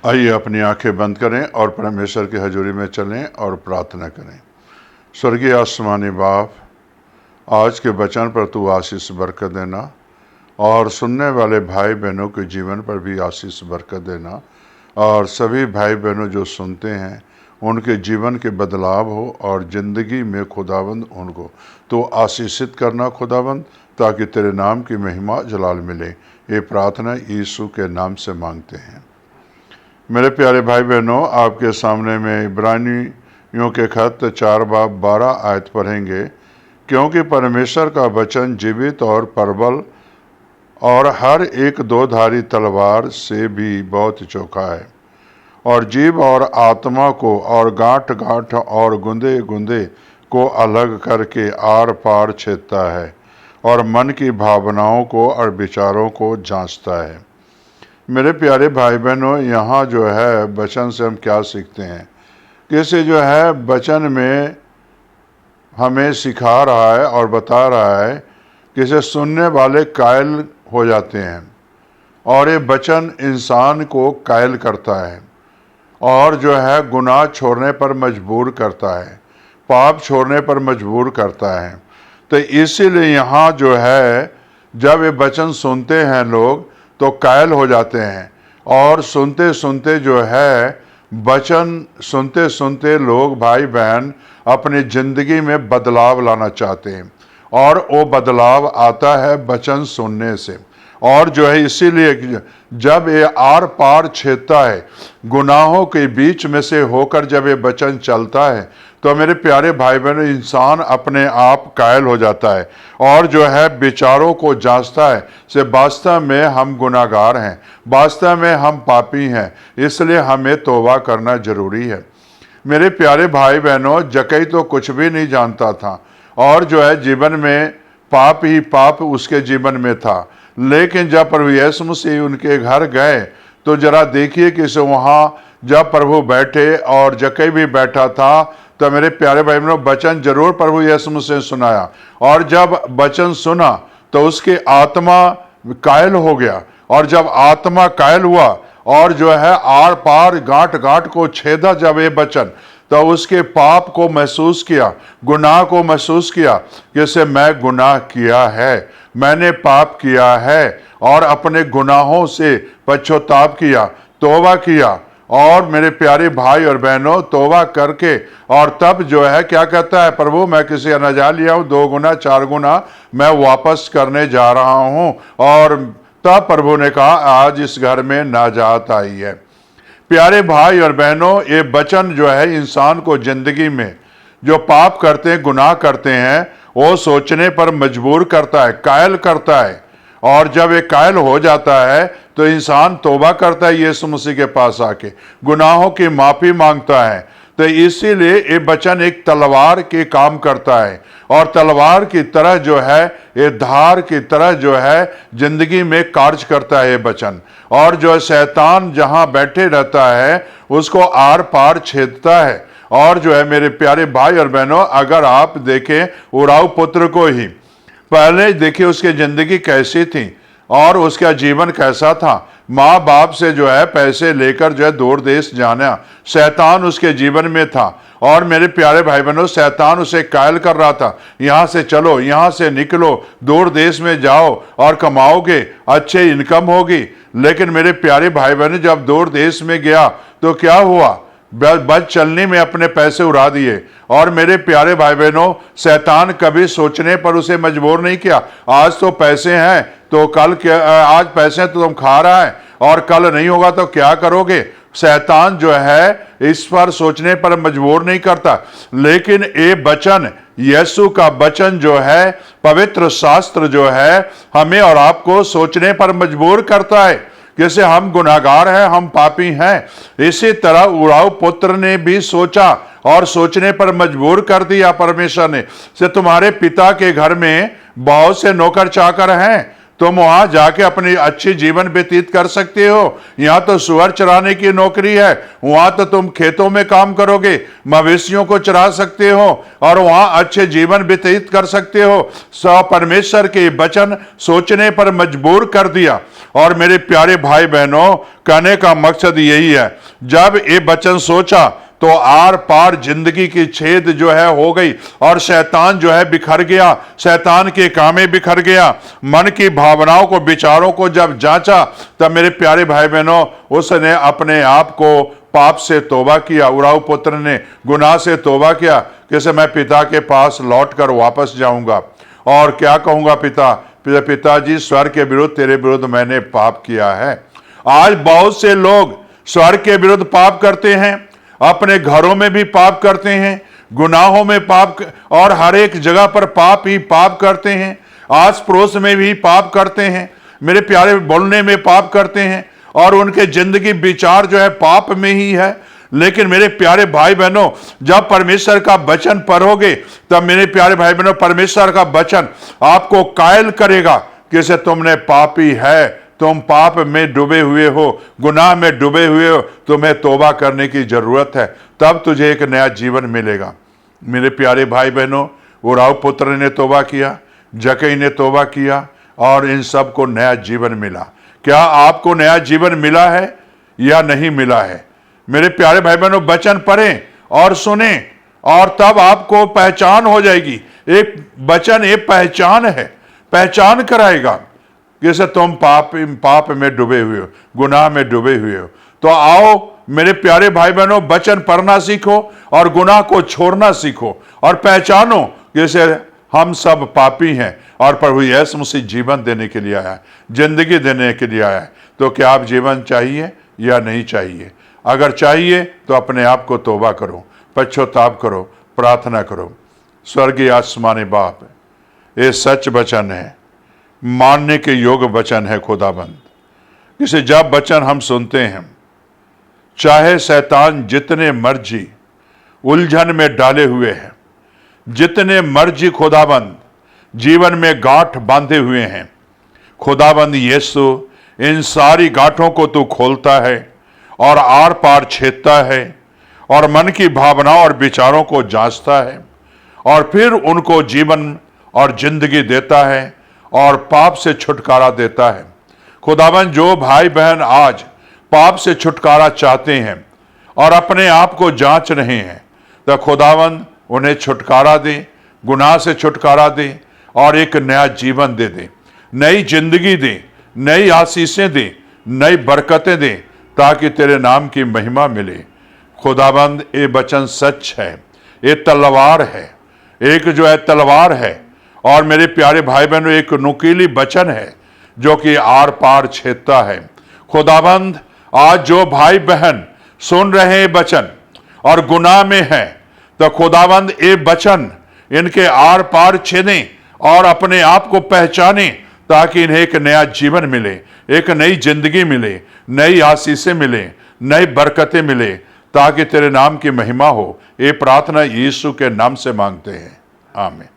आइए अपनी आंखें बंद करें और परमेश्वर की हजूरी में चलें और प्रार्थना करें। स्वर्गीय आसमानी बाप, आज के वचन पर तू आशीष बरकत देना और सुनने वाले भाई बहनों के जीवन पर भी आशीष बरकत देना, और सभी भाई बहनों जो सुनते हैं उनके जीवन के बदलाव हो और ज़िंदगी में खुदाबंद उनको तो आशीषित करना खुदाबंद, ताकि तेरे नाम की महिमा जलाल मिले। ये प्रार्थना यीशु के नाम से मांगते हैं। मेरे प्यारे भाई बहनों, आपके सामने में इब्रानियों के खत 4 बाब 12 आयत पढ़ेंगे। क्योंकि परमेश्वर का वचन जीवित और प्रबल और हर एक दोधारी तलवार से भी बहुत चौखा है, और जीव और आत्मा को और गांठ गांठ और गुंदे गुंदे को अलग करके आर पार छेदता है, और मन की भावनाओं को और विचारों को जांचता है। मेरे प्यारे भाई बहनों, यहाँ जो है वचन से हम क्या सीखते हैं कि इसे जो है वचन में हमें सिखा रहा है और बता रहा है कि इसे सुनने वाले कायल हो जाते हैं, और ये वचन इंसान को कायल करता है और जो है गुनाह छोड़ने पर मजबूर करता है, पाप छोड़ने पर मजबूर करता है। तो इसीलिए यहाँ जो है जब ये वचन सुनते हैं लोग तो कायल हो जाते हैं, और सुनते सुनते जो है वचन सुनते सुनते लोग भाई बहन अपनी ज़िंदगी में बदलाव लाना चाहते हैं, और वो बदलाव आता है वचन सुनने से। और जो है इसीलिए जब ये आर पार छेदता है, गुनाहों के बीच में से होकर जब ये वचन चलता है, तो मेरे प्यारे भाई बहन इंसान अपने आप कायल हो जाता है और जो है विचारों को जांचता है से वास्तव में हम गुनाहगार हैं, वास्तव में हम पापी हैं, इसलिए हमें तौबा करना जरूरी है। मेरे प्यारे भाई बहनों, जक्कई तो कुछ भी नहीं जानता था और जो है जीवन में पाप ही पाप उसके जीवन में था, लेकिन जब प्रभु यीशु मसीह उनके घर गए तो जरा देखिए कि वहाँ जब प्रभु बैठे और जक्कई भी बैठा था, तो मेरे प्यारे भाई बहनों वचन जरूर प्रभु यीशु मसीह ने सुनाया, और जब वचन सुना तो उसकी आत्मा कायल हो गया, और जब आत्मा कायल हुआ और जो है आर पार गांठ गांठ को छेदा जब ये वचन, तो उसके पाप को महसूस किया, गुनाह को महसूस किया कि इसे मैं गुनाह किया है, मैंने पाप किया है, और अपने गुनाहों से पश्चाताप किया, तौबा किया। और मेरे प्यारे भाई और बहनों, तौबा करके और तब जो है क्या कहता है, प्रभु मैं किसी अनाजा लिया हूँ 2 गुना 4 गुना मैं वापस करने जा रहा हूँ। और तब प्रभु ने कहा आज इस घर में नाजात आई है। प्यारे भाई और बहनों, ये वचन जो है इंसान को जिंदगी में जो पाप करते हैं, गुनाह करते हैं, वो सोचने पर मजबूर करता है, कायल करता है। और जब ये कायल हो जाता है तो इंसान तौबा करता है, यीशु मसीह के पास आके गुनाहों की माफ़ी मांगता है। तो इसीलिए ये वचन एक तलवार के काम करता है, और तलवार की तरह जो है, ये धार की तरह जो है जिंदगी में कार्य करता है ये वचन। और जो शैतान जहां बैठे रहता है उसको आर पार छेदता है। और जो है मेरे प्यारे भाई और बहनों, अगर आप देखें उराव पुत्र को ही, पहले देखिए उसकी जिंदगी कैसी थी और उसका जीवन कैसा था। माँ बाप से जो है पैसे लेकर जो है दूर देश जाना, शैतान उसके जीवन में था। और मेरे प्यारे भाई बहनों, शैतान उसे कायल कर रहा था, यहाँ से चलो, यहाँ से निकलो, दूर देश में जाओ और कमाओगे, अच्छे इनकम होगी। लेकिन मेरे प्यारे भाई बहनों, जब दूर देश में गया तो क्या हुआ, बस चलने में अपने पैसे उड़ा दिए। और मेरे प्यारे भाई बहनों, शैतान कभी सोचने पर उसे मजबूर नहीं किया, आज तो पैसे हैं तो कल आज पैसे तो तुम खा रहा है और कल नहीं होगा तो क्या करोगे। शैतान जो है इस पर सोचने पर मजबूर नहीं करता, लेकिन ये वचन, यीशु का वचन जो है, पवित्र शास्त्र जो है, हमें और आपको सोचने पर मजबूर करता है। जैसे हम गुनाहगार हैं, हम पापी हैं, इसी तरह उराव पुत्र ने भी सोचा और सोचने पर मजबूर कर दिया परमेश्वर ने। से तुम्हारे पिता के घर में बहुत से नौकर चाकर हैं, तुम वहां जाके अपनी अच्छी जीवन व्यतीत कर सकते हो। यहां तो सुअर चराने की नौकरी है, वहां तो तुम खेतों में काम करोगे, मवेशियों को चरा सकते हो और वहां अच्छे जीवन व्यतीत कर सकते हो। परमेश्वर के वचन सोचने पर मजबूर कर दिया। और मेरे प्यारे भाई बहनों, कहने का मकसद यही है, जब ये वचन सोचा तो आर पार जिंदगी की छेद जो है हो गई और शैतान जो है बिखर गया, शैतान के कामे बिखर गया। मन की भावनाओं को, विचारों को जब जांचा तब मेरे प्यारे भाई बहनों, उसने अपने आप को पाप से तौबा किया। उराव पुत्र ने गुनाह से तौबा किया कि मैं पिता के पास लौट कर वापस जाऊंगा और क्या कहूंगा, पिताजी स्वर्ग के विरुद्ध, तेरे विरुद्ध मैंने पाप किया है। आज बहुत से लोग स्वर्ग के विरुद्ध पाप करते हैं, अपने घरों में भी पाप करते हैं, गुनाहों में पाप और हर एक जगह पर पाप ही पाप करते हैं। आस पड़ोस में भी पाप करते हैं, मेरे प्यारे, बोलने में पाप करते हैं और उनके जिंदगी विचार जो है पाप में ही है। लेकिन मेरे प्यारे भाई बहनों, जब परमेश्वर का वचन पढ़ोगे तब मेरे प्यारे भाई बहनों, परमेश्वर का वचन आपको कायल करेगा कि से तुमने पापी है, तुम पाप में डूबे हुए हो, गुनाह में डूबे हुए हो, तुम्हें तौबा करने की जरूरत है, तब तुझे एक नया जीवन मिलेगा। मेरे प्यारे भाई बहनों, उराव पुत्र ने तौबा किया, जक्कई ने तौबा किया और इन सब को नया जीवन मिला। क्या आपको नया जीवन मिला है या नहीं मिला है? मेरे प्यारे भाई बहनों, वचन पढ़ें और सुने और तब आपको पहचान हो जाएगी। एक वचन एक पहचान है, पहचान कराएगा जैसे तुम पाप में डूबे हुए हो, गुनाह में डूबे हुए हो। तो आओ मेरे प्यारे भाई बहनों, वचन पढ़ना सीखो और गुनाह को छोड़ना सीखो और पहचानो जैसे हम सब पापी हैं और प्रभु यीशु मसीह जीवन देने के लिए आया है, जिंदगी देने के लिए आया है। तो क्या आप जीवन चाहिए या नहीं चाहिए? अगर चाहिए तो अपने आप को तौबा करो, पश्चाताप करो, प्रार्थना करो। स्वर्गीय आसमानी बाप, ये सच वचन है, मानने के योग्य वचन है खुदाबंद। इसे जब वचन हम सुनते हैं, चाहे शैतान जितने मर्जी उलझन में डाले हुए हैं, जितने मर्जी खुदाबंद जीवन में गांठ बांधे हुए हैं, खुदाबंद यीशु इन सारी गांठों को तू खोलता है और आर पार छेदता है और मन की भावनाओं और विचारों को जांचता है और फिर उनको जीवन और जिंदगी देता है और पाप से छुटकारा देता है। खुदाबंद, जो भाई बहन आज पाप से छुटकारा चाहते हैं और अपने आप को जांच रहे हैं, तो खुदाबंद उन्हें छुटकारा दे, गुनाह से छुटकारा दे और एक नया जीवन दे दे, नई जिंदगी दे, नई आशीषें दे, नई बरकतें दे, ताकि तेरे नाम की महिमा मिले। खुदाबंद, ये वचन सच है, ये तलवार है, एक जो है तलवार है और मेरे प्यारे भाई बहनों, एक नुकीली वचन है जो कि आर पार छेदता है। खुदाबंद, आज जो भाई बहन सुन रहे हैं वचन और गुनाह में हैं, तो खुदाबंद ये वचन इनके आर पार छेदें और अपने आप को पहचाने, ताकि इन्हें एक नया जीवन मिले, एक नई जिंदगी मिले, नई आशीषें मिले, नई बरकतें मिले, ताकि तेरे नाम की महिमा हो। ये प्रार्थना यीशु के नाम से मांगते हैं, आमीन।